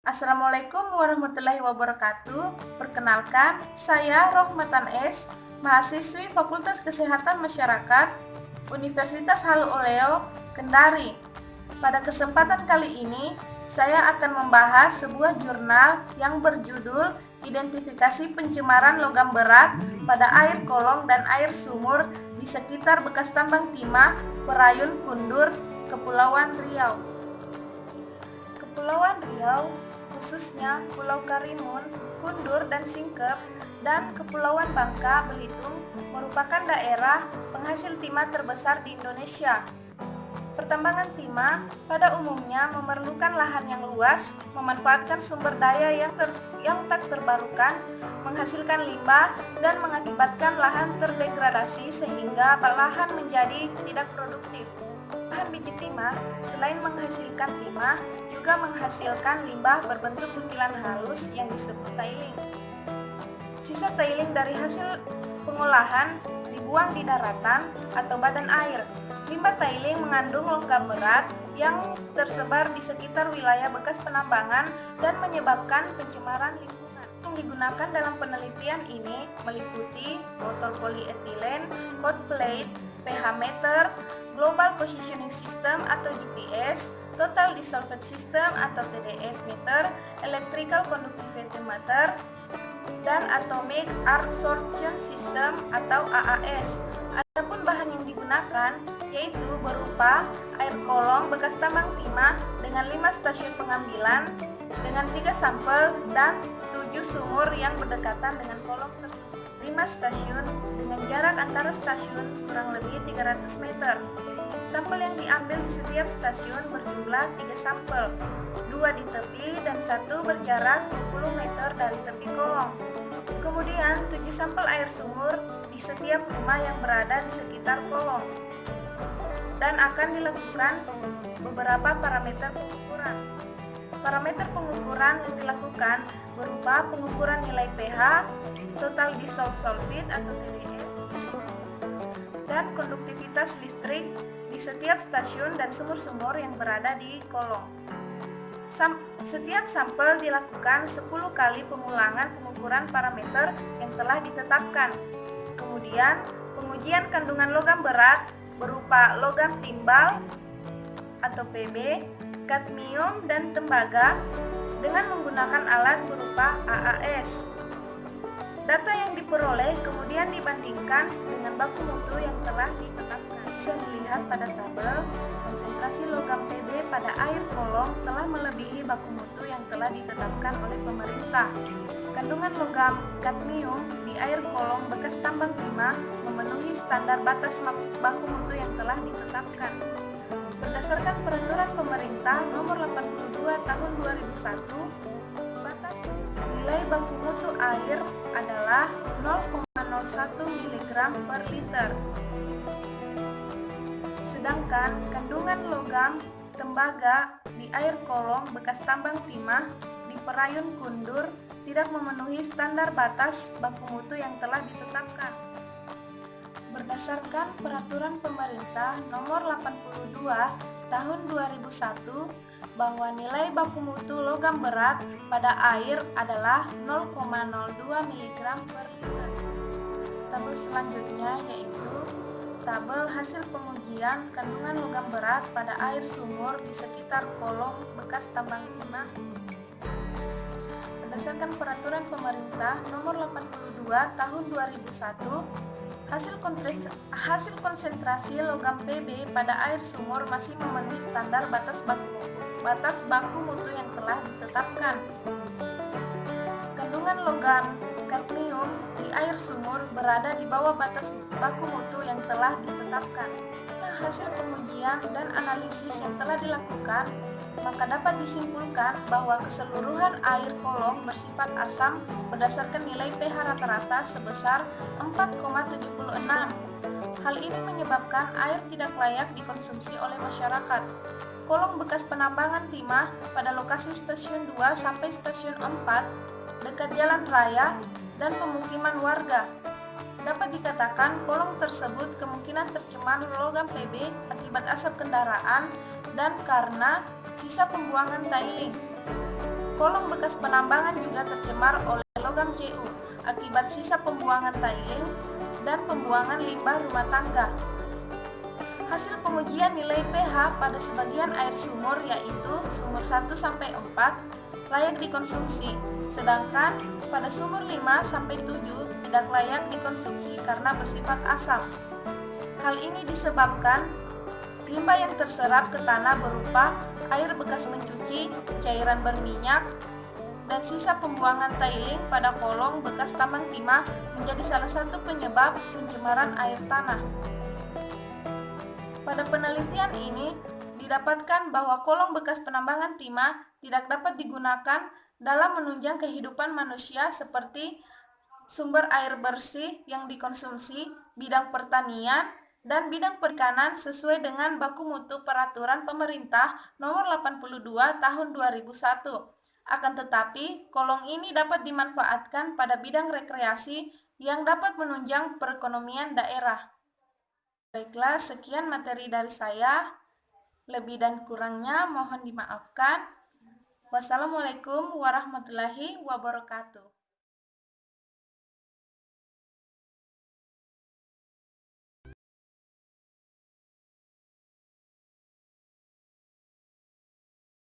Assalamualaikum warahmatullahi wabarakatuh. Perkenalkan, saya Rohmatan S, mahasiswi Fakultas Kesehatan Masyarakat Universitas Halu Oleo, Kendari. Pada kesempatan kali ini, saya akan membahas sebuah jurnal yang berjudul Identifikasi Pencemaran Logam Berat pada Air Kolong dan Air Sumur di sekitar bekas tambang timah Perayun Kundur, Kepulauan Riau. Kepulauan Riau, khususnya Pulau Karimun, Kundur, dan Singkep, dan Kepulauan Bangka, Belitung, merupakan daerah penghasil timah terbesar di Indonesia. Pertambangan timah pada umumnya memerlukan lahan yang luas, memanfaatkan sumber daya yang tak terbarukan, menghasilkan limbah, dan mengakibatkan lahan terdegradasi sehingga lahan menjadi tidak produktif. Bahan biji timah selain menghasilkan timah juga menghasilkan limbah berbentuk butiran halus yang disebut tailing. Sisa tailing dari hasil pengolahan dibuang di daratan atau badan air. Limbah tailing mengandung logam berat yang tersebar di sekitar wilayah bekas penambangan dan menyebabkan pencemaran lingkungan. Yang digunakan dalam penelitian ini meliputi botol polietilen, hot plate, pH meter, Global Positioning System atau GPS, Total Dissolved System atau TDS meter, Electrical Conductivity meter, dan Atomic Absorption System atau AAS. Adapun bahan yang digunakan yaitu berupa air kolong bekas tambang timah dengan 5 stasiun pengambilan dengan 3 sampel dan 7 sumur yang berdekatan dengan kolong tersebut. 5 stasiun dengan jarak antara stasiun kurang lebih 300 meter. Sampel yang diambil di setiap stasiun berjumlah 3 sampel, 2 di tepi dan 1 berjarak 20 meter dari tepi kolong. Kemudian 7 sampel air sumur di setiap rumah yang berada di sekitar kolong. Dan akan dilakukan beberapa parameter pengukuran. Parameter pengukuran yang dilakukan berupa pengukuran nilai pH, total dissolved solvent atau TDS, dan konduktivitas listrik di setiap stasiun dan sumur-sumur yang berada di kolong. Setiap sampel dilakukan 10 kali pengulangan pengukuran parameter yang telah ditetapkan. Kemudian, pengujian kandungan logam berat berupa logam timbal atau Pb, kadmium, dan tembaga dengan menggunakan alat berupa AAS. Data yang diperoleh kemudian dibandingkan dengan baku mutu yang telah ditetapkan. Bisa dilihat pada tabel, konsentrasi logam Pb pada air kolong telah melebihi baku mutu yang telah ditetapkan oleh pemerintah. Kandungan logam kadmium di air kolong bekas tambang timah memenuhi standar batas baku mutu yang telah ditetapkan. Berdasarkan peraturan pemerintah nomor 82 tahun 2001, batas nilai baku mutu air adalah 0,01 mg per liter. Sedangkan kandungan logam tembaga di air kolong bekas tambang timah di Perayun Kundur tidak memenuhi standar batas baku mutu yang telah ditetapkan. Berdasarkan peraturan pemerintah nomor 82 tahun 2001 bahwa nilai baku mutu logam berat pada air adalah 0,02 mg per liter. Tabel selanjutnya yaitu tabel hasil pengujian kandungan logam berat pada air sumur di sekitar kolong bekas tambang timah. Berdasarkan peraturan pemerintah nomor 82 tahun 2001, hasil konsentrasi logam Pb pada air sumur masih memenuhi standar batas baku mutu yang telah ditetapkan. Kandungan logam kadmium di air sumur berada di bawah batas baku mutu yang telah ditetapkan. Hasil pengujian dan analisis yang telah dilakukan, maka dapat disimpulkan bahwa keseluruhan air kolong bersifat asam berdasarkan nilai pH rata-rata sebesar 4,76. Hal ini menyebabkan air tidak layak dikonsumsi oleh masyarakat. Kolong bekas penambangan timah pada lokasi stasiun 2 sampai stasiun 4 dekat jalan raya dan pemukiman warga. Dapat dikatakan kolong tersebut kemungkinan tercemar logam Pb akibat asap kendaraan dan karena sisa pembuangan tailing. Kolong bekas penambangan juga tercemar oleh logam Cu akibat sisa pembuangan tailing dan pembuangan limbah rumah tangga. Hasil pengujian nilai pH pada sebagian air sumur yaitu sumur 1-4 layak dikonsumsi, sedangkan pada sumur 5-7 tidak layak dikonsumsi karena bersifat asam. Hal ini disebabkan limbah yang terserap ke tanah berupa air bekas mencuci, cairan berminyak, dan sisa pembuangan tailing pada kolong bekas tambang timah menjadi salah satu penyebab pencemaran air tanah. Pada penelitian ini, didapatkan bahwa kolong bekas penambangan timah tidak dapat digunakan dalam menunjang kehidupan manusia seperti sumber air bersih yang dikonsumsi, bidang pertanian, dan bidang perikanan sesuai dengan baku mutu peraturan pemerintah nomor 82 tahun 2001. Akan tetapi, kolong ini dapat dimanfaatkan pada bidang rekreasi yang dapat menunjang perekonomian daerah. Baiklah, sekian materi dari saya. Lebih dan kurangnya mohon dimaafkan. Wassalamualaikum warahmatullahi wabarakatuh.